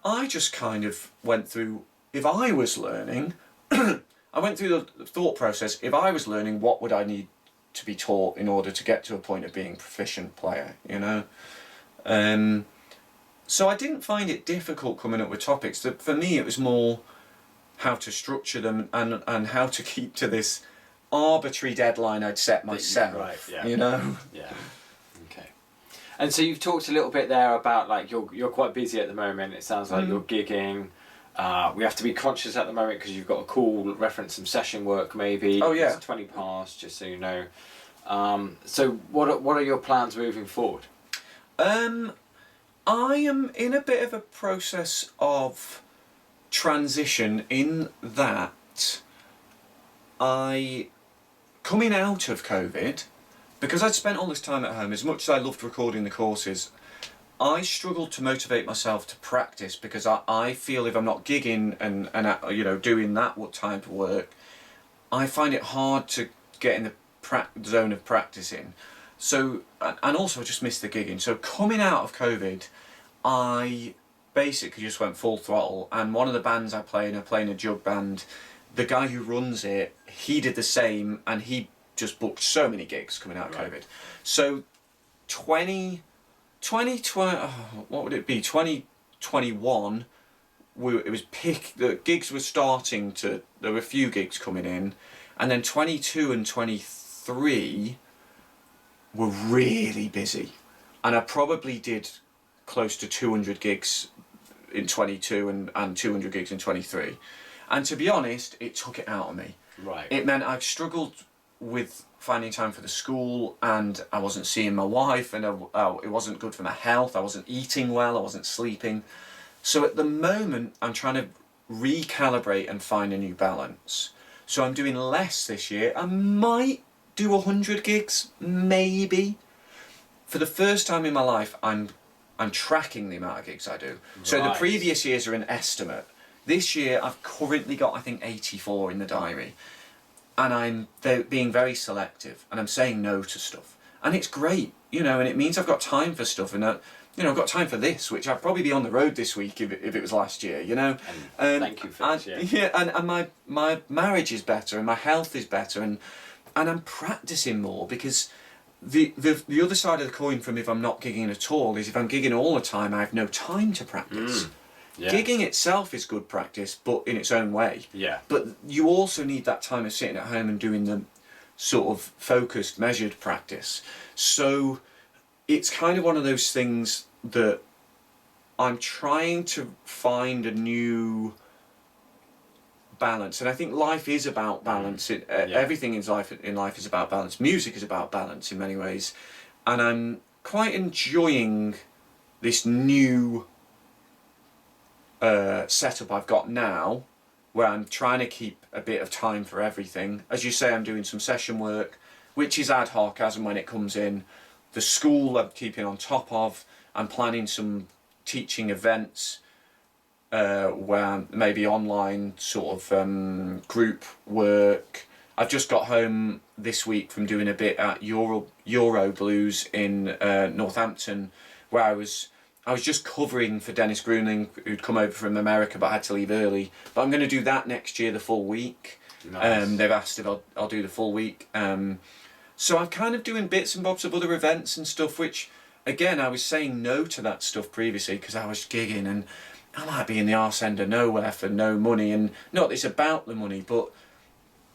I just kind of went through, if I was learning, I went through the thought process, if I was learning, what would I need to be taught in order to get to a point of being a proficient player, So I didn't find it difficult coming up with topics. For me, it was more how to structure them and how to keep to this arbitrary deadline I'd set myself, Yeah. Okay. And so you've talked a little bit there about, like, you're quite busy at the moment. It sounds like you're gigging. We have to be conscious at the moment because you've got a call, reference some session work maybe. Oh yeah. It's 20 past, just so you know. So what are your plans moving forward? I am in a bit of a process of transition in that coming out of COVID, because I'd spent all this time at home, as much as I loved recording the courses, I struggled to motivate myself to practice, because I feel if I'm not gigging and doing that type of work, I find it hard to get in the zone of practicing. So, and also I just miss the gigging. So coming out of COVID, I basically just went full throttle, and one of the bands I play in a jug band, the guy who runs it, he did the same, and he just booked so many gigs coming out of COVID. So 2020, what would it be, 2021, the gigs were starting to, there were a few gigs coming in, and then 22 and 23 were really busy, and I probably did close to 200 gigs in 22 and 200 gigs in 23, and to be honest, it took it out of me. It meant I've struggled with finding time for the school, and I wasn't seeing my wife, and it wasn't good for my health. I wasn't eating well, I wasn't sleeping. So at the moment I'm trying to recalibrate and find a new balance. So I'm doing less this year. I might do 100 gigs, maybe. For the first time in my life, I'm tracking the amount of gigs I do. So the previous years are an estimate. This year, I've currently got, I think, 84 in the diary. And I'm being very selective, and I'm saying no to stuff. And it's great, you know, and it means I've got time for stuff, and you know, I've got time for this, which I'd probably be on the road this week if it was last year, you know. And thank you for this, yeah. And my marriage is better, and my health is better, and I'm practicing more, because the other side of the coin from if I'm not gigging at all is if I'm gigging all the time, I have no time to practice. Yeah. Gigging itself is good practice, but in its own way. Yeah. But you also need that time of sitting at home and doing the sort of focused, measured practice. So it's kind of one of those things that I'm trying to find a new balance. And I think life is about balance. Everything in life is about balance. Music is about balance in many ways. And I'm quite enjoying this new setup I've got now, where I'm trying to keep a bit of time for everything. As you say, I'm doing some session work, which is ad hoc as and when it comes in. The school I'm keeping on top of. I'm planning some teaching events where maybe online sort of group work. I've just got home this week from doing a bit at Euro Blues in Northampton, where I was just covering for Dennis Gruening, who'd come over from America but had to leave early. But I'm going to do that next year, the full week. Nice. They've asked if I'll do the full week. So I'm kind of doing bits and bobs of other events and stuff, which, again, I was saying no to that stuff previously because I was gigging and I might be in the arse end of nowhere for no money. And not that it's about the money, but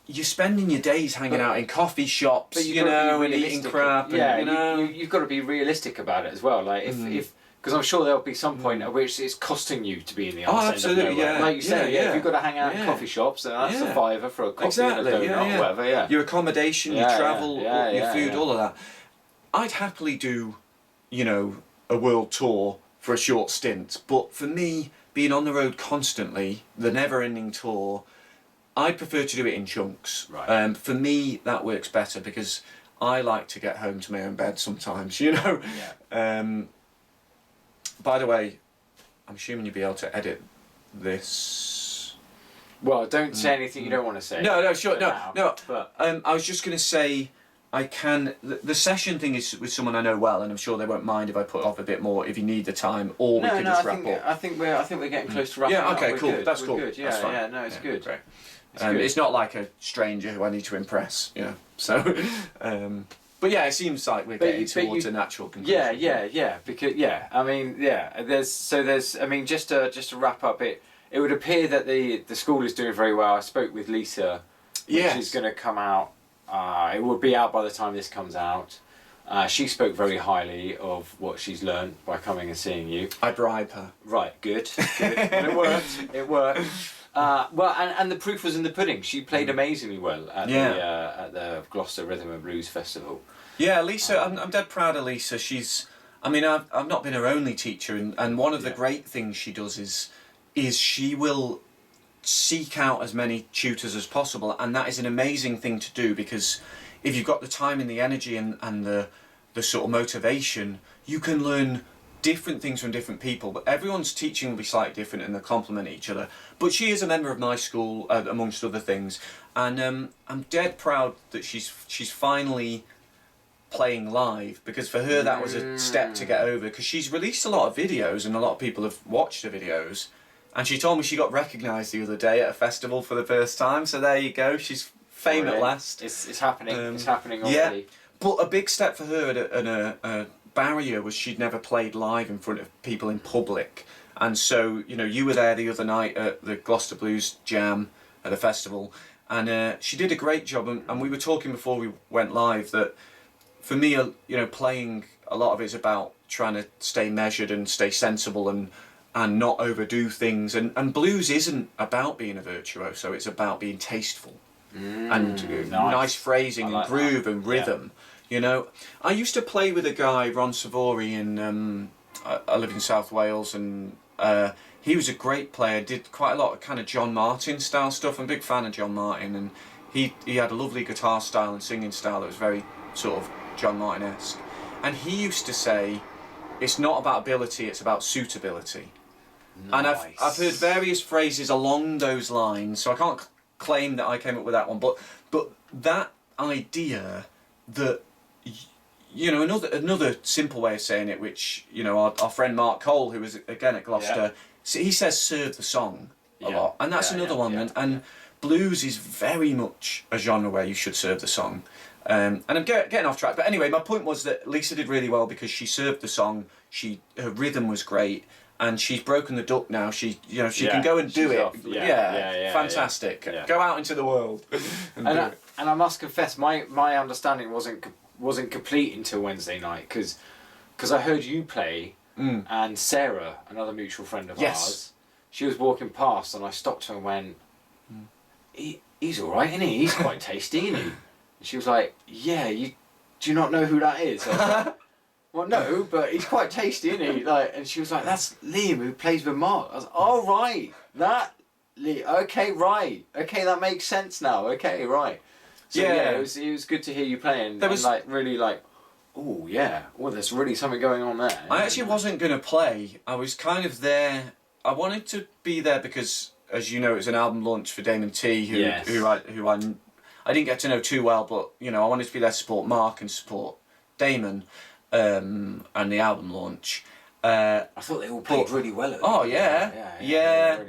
you're spending your days hanging out in coffee shops, you know, and eating crap. Yeah, and, you know. you've got to be realistic about it as well. Like if because I'm sure there'll be some point at which it's costing you to be in the arse end of nowhere. Yeah. Like you say, if you've got to hang out in coffee shops, then that's a fiver for a coffee and a donut or whatever. Your accommodation, your travel, your food, all of that. I'd happily do, you know, a world tour for a short stint, but for me, being on the road constantly, the never-ending tour, I prefer to do it in chunks. Right. For me, that works better because I like to get home to my own bed sometimes, you know. Yeah. By the way, I'm assuming you'll be able to edit this. Well, don't say anything you don't want to say. No, sure, no. But I was just going to say, I can. The session thing is with someone I know well, and I'm sure they won't mind if I put off a bit more if you need the time, or we could just wrap up. I think we're getting close to wrapping up. Yeah, okay, cool. Good. That's We're cool. Good. Yeah, That's fine. yeah, no, it's good. Great. Good. It's not like a stranger who I need to impress, you know. So, but yeah, it seems like we're getting towards a natural conclusion. Yeah. Because I mean, there's. I mean, just to wrap up, it would appear that the school is doing very well. I spoke with Lisa, which is going to come out. It will be out by the time this comes out. She spoke very highly of what she's learned by coming and seeing you. I bribe her. Right, good. And it worked. Well, and the proof was in the pudding. She played amazingly well at the Gloucester Rhythm and Blues Festival. Yeah, Lisa, I'm dead proud of Lisa. I've not been her only teacher, and one of the great things she does is she will seek out as many tutors as possible, and that is an amazing thing to do, because if you've got the time and the energy and the sort of motivation, you can learn different things from different people, but everyone's teaching will be slightly different and they complement each other. But she is a member of my school, amongst other things, and I'm dead proud that she's finally playing live, because for her that was a step to get over, because she's released a lot of videos and a lot of people have watched the videos, and she told me she got recognised the other day at a festival for the first time, so there you go, she's fame at last. It's happening. It's happening already. Yeah, but a big step for her and a barrier was she'd never played live in front of people in public, and so you were there the other night at the Gloucester Blues Jam at the festival, and she did a great job, and we were talking before we went live that for me, playing, a lot of it is about trying to stay measured and stay sensible and not overdo things, and blues isn't about being a virtuoso, it's about being tasteful and nice phrasing and groove and rhythm. I used to play with a guy, Ron Savory, in I live in South Wales, and he was a great player, did quite a lot of kind of John Martin style stuff. I'm a big fan of John Martin, and he had a lovely guitar style and singing style that was very sort of John Martin-esque. And he used to say, it's not about ability, it's about suitability. Nice. And I've heard various phrases along those lines, so I can't claim that I came up with that one, but that idea that, you know, another simple way of saying it, which, you know, our friend Mark Cole, who was again at Gloucester, he says serve the song a lot, and that's another one. And blues is very much a genre where you should serve the song. And I'm getting off track, but anyway, my point was that Lisa did really well because she served the song. Her rhythm was great, and she's broken the duck now. She can go and do it. Fantastic. Go out into the world and do it. And I must confess, my understanding wasn't complete until Wednesday night because I heard you play, and Sarah, another mutual friend of ours, she was walking past, and I stopped her and went, he's all right, isn't he? He's quite tasty, isn't he? And she was like, yeah, do you not know who that is? I was like, well, no, but he's quite tasty, isn't he? And she was like, that's Liam who plays with Mark. I was like, oh, right, okay, right, okay, that makes sense now. Okay, right. So it was good to hear you playing. There was really oh yeah, well, there's really something going on there. I actually wasn't going to play. I was kind of there. I wanted to be there because, as you know, it was an album launch for Damon T, who I didn't get to know too well, but you know, I wanted to be there to support Mark and support Damon, and the album launch. I thought they all played really well at really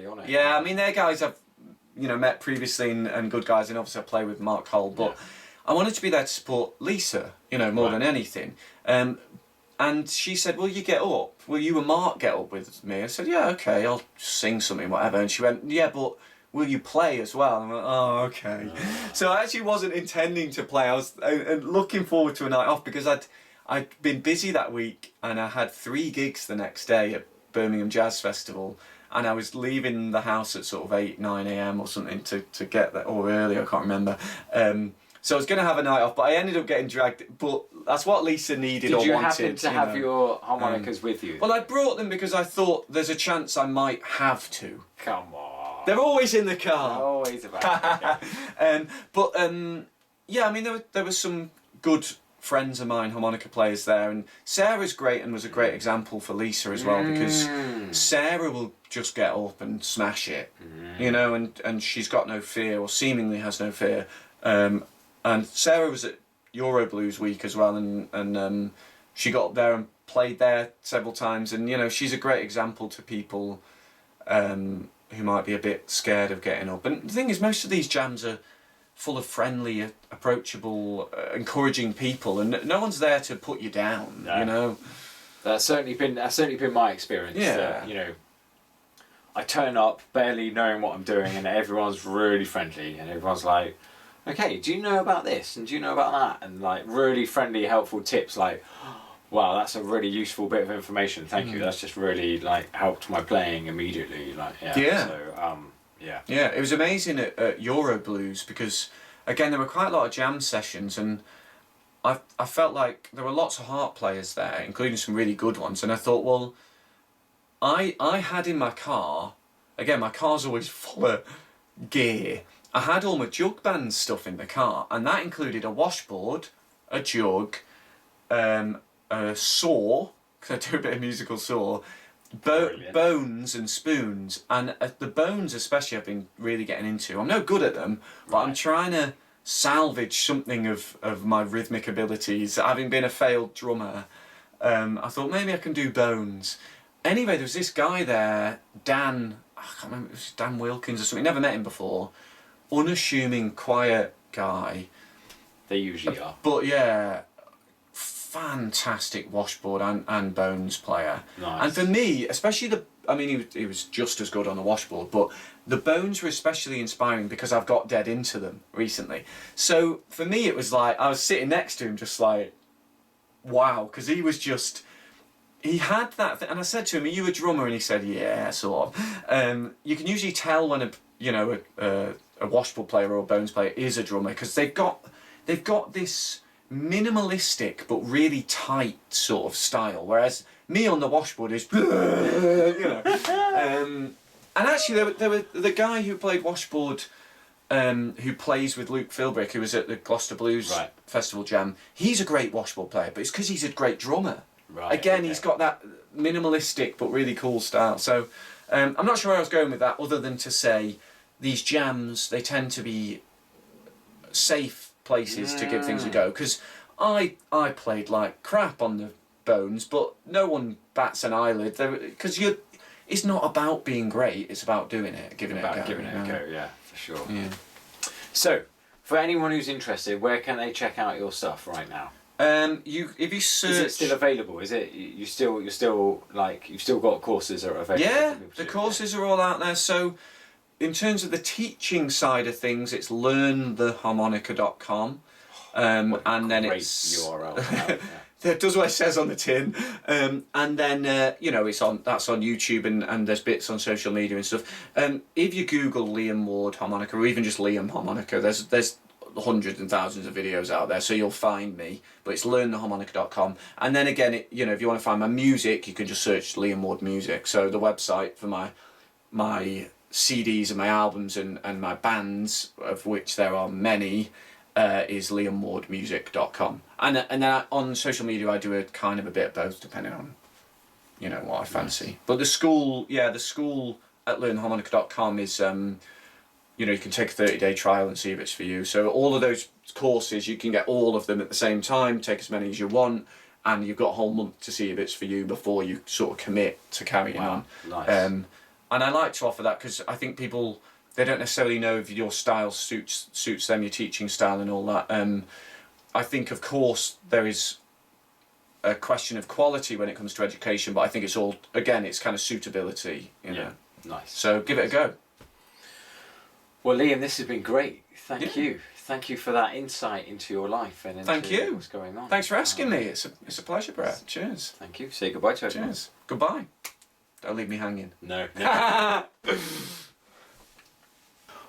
on it. I mean, they're guys I've met previously and good guys, and obviously I play with Mark Cole, but I wanted to be there to support Lisa, more than anything. And she said, will you get up? Will you and Mark get up with me? I said, yeah, okay, I'll sing something, whatever. And she went, yeah, but will you play as well? And I went, oh, okay. So I actually wasn't intending to play. I was looking forward to a night off because I'd been busy that week, and I had 3 gigs the next day at Birmingham Jazz Festival, and I was leaving the house at sort of 8, 9 a.m. or something to get there, or early, I can't remember. So I was going to have a night off, but I ended up getting dragged. But that's what Lisa needed or wanted. Did you happen to have your harmonicas with you? Well, I brought them because I thought there's a chance I might have to. Come on. They're always in the car. They're always about yeah, I mean, there were some good friends of mine, harmonica players there, and Sarah's great and was a great example for Lisa as well, because Sarah will just get up and smash it, and she's got no fear, or seemingly has no fear. And Sarah was at Euro Blues Week as well, and she got up there and played there several times, and she's a great example to people who might be a bit scared of getting up. And the thing is, most of these jams are full of friendly, approachable, encouraging people, and no one's there to put you down. That's certainly been my experience. I turn up barely knowing what I'm doing, and everyone's really friendly, and everyone's like, okay, do you know about this, and do you know about that, and really friendly, helpful tips, wow, that's a really useful bit of information, thank you, that's just really helped my playing immediately. It was amazing at Euro Blues, because again there were quite a lot of jam sessions, and I felt like there were lots of harp players there, including some really good ones, and I thought, well, I had in my car, again my car's always full of gear, I had all my jug band stuff in the car, and that included a washboard, a jug, a saw, because I do a bit of musical saw, bones and spoons, and the bones especially I've been really getting into. I'm no good at them, but I'm trying to salvage something of my rhythmic abilities. Having been a failed drummer, I thought maybe I can do bones. Anyway, there was this guy there, Dan, I can't remember, it was Dan Wilkins or something, never met him before, unassuming, quiet guy. They usually are. But yeah, fantastic washboard and bones player. Nice. And for me, especially he was just as good on the washboard, but the bones were especially inspiring because I've got dead into them recently. So for me, it was like I was sitting next to him, just like, wow, because he had that and I said to him, are you a drummer? And he said, yeah, sort of. You can usually tell when a washboard player or a bones player is a drummer, because they've got this minimalistic but really tight sort of style, whereas me on the washboard is and actually there were the guy who played washboard who plays with Luke Philbrick, who was at the Gloucester Blues Festival Jam. He's a great washboard player, but it's because he's a great drummer. Right. Again, he's got that minimalistic but really cool style. So I'm not sure where I was going with that, other than to say these jams, they tend to be safe places to give things a go. Because I played like crap on the Bones, but no one bats an eyelid. Because it's not about being great, it's about doing it, giving it a go. Yeah, for sure. Yeah. So, for anyone who's interested, where can they check out your stuff right now? If you search, is it still available? Is it you've still got courses that are available? Yeah, the courses are all out there. So, in terms of the teaching side of things, it's learntheharmonica.com, and then it's URL. That does what it says on the tin, and then that's on YouTube and there's bits on social media and stuff. If you Google Liam Ward harmonica, or even just Liam harmonica, there's hundreds and thousands of videos out there, so you'll find me. But it's learntheharmonica.com, and then again, if you want to find my music, you can just search Liam Ward Music. So the website for my CDs and my albums and my bands, of which there are many, is liamwardmusic.com. And then on social media I do a kind of a bit of both, depending on what I fancy. Nice. But the school at learnharmonica.com is you can take a 30-day trial and see if it's for you. So all of those courses, you can get all of them at the same time, take as many as you want, and you've got a whole month to see if it's for you before you sort of commit to carrying on. Nice. And I like to offer that because I think people, they don't necessarily know if your style suits them, your teaching style and all that. I think, of course, there is a question of quality when it comes to education, but I think it's all, again, it's kind of suitability. Yeah, nice. So give it a go. Well, Liam, this has been great. Thank you. Thank you for that insight into your life and into what's going on. Thanks for asking me. It's a pleasure, Brett. Cheers. Thank you. Say goodbye to everyone. Cheers. Goodbye. Don't leave me hanging. No.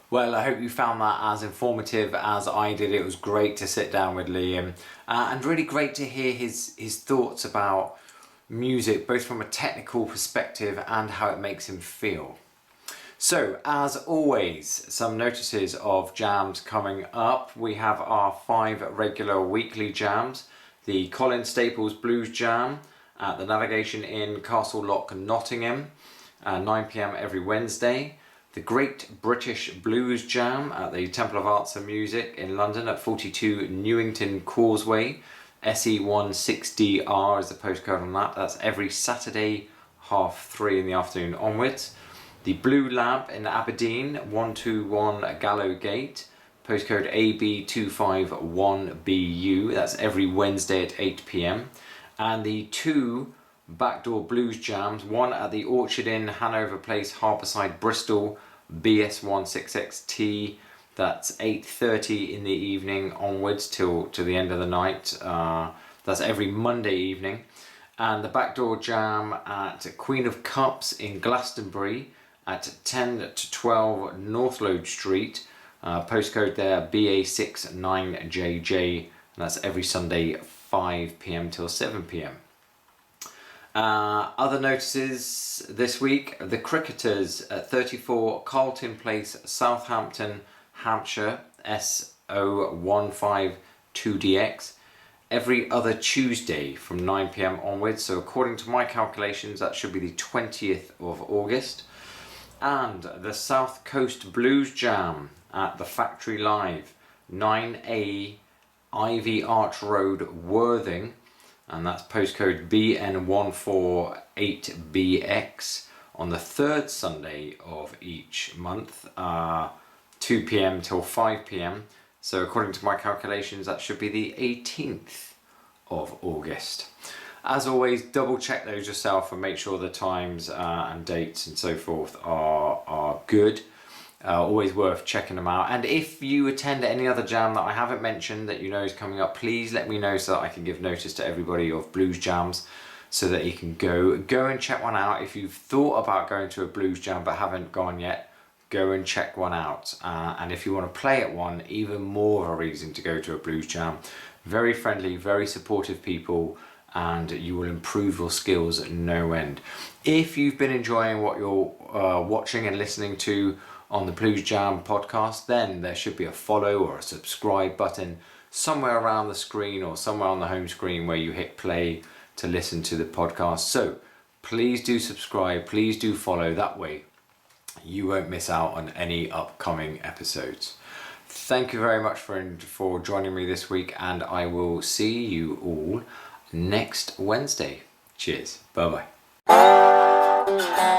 Well, I hope you found that as informative as I did. It was great to sit down with Liam, and really great to hear his thoughts about music, both from a technical perspective and how it makes him feel. So, as always, some notices of jams coming up. We have our 5 regular weekly jams. The Colin Staples Blues Jam at the Navigation Inn, Castle Lock, Nottingham, 9 PM every Wednesday. The Great British Blues Jam at the Temple of Arts and Music in London at 42 Newington Causeway. SE16DR is the postcode on that. That's every Saturday, 3:30 in the afternoon onwards. The Blue Lab in Aberdeen, 121 Gallow Gate, postcode AB251BU. That's every Wednesday at 8 PM. And the 2 Backdoor Blues Jams, one at the Orchard Inn, Hanover Place, Harbourside, Bristol, BS16XT. That's 8:30 in the evening onwards till the end of the night. That's every Monday evening. And the Backdoor Jam at Queen of Cups in Glastonbury at 10 to 12 Northlode Street. Postcode there BA69JJ. And that's every Sunday 5 PM till 7 PM. Other notices this week: the Cricketers at 34 Carlton Place, Southampton, Hampshire, SO152DX, every other Tuesday from 9 PM onwards. So according to my calculations, that should be the 20th of August. And the South Coast Blues Jam at the Factory Live, 9A Ivy Arch Road, Worthing, and that's postcode BN148BX, on the 3rd Sunday of each month, 2 PM till 5 PM. So according to my calculations, that should be the 18th of August. As always, double check those yourself and make sure the times and dates and so forth are good. Always worth checking them out. And if you attend any other jam that I haven't mentioned that you know is coming up, please let me know so that I can give notice to everybody of blues jams so that you can go and check one out. If you've thought about going to a blues jam but haven't gone yet, go and check one out. And if you want to play at one, even more of a reason to go to a blues jam. Very friendly, very supportive people, and you will improve your skills at no end. If you've been enjoying what you're watching and listening to on the Blues Jam podcast, then there should be a follow or a subscribe button somewhere around the screen or somewhere on the home screen where you hit play to listen to the podcast. So please do subscribe, please do follow. That way you won't miss out on any upcoming episodes. Thank you very much for joining me this week, and I will see you all next Wednesday. Cheers. Bye bye.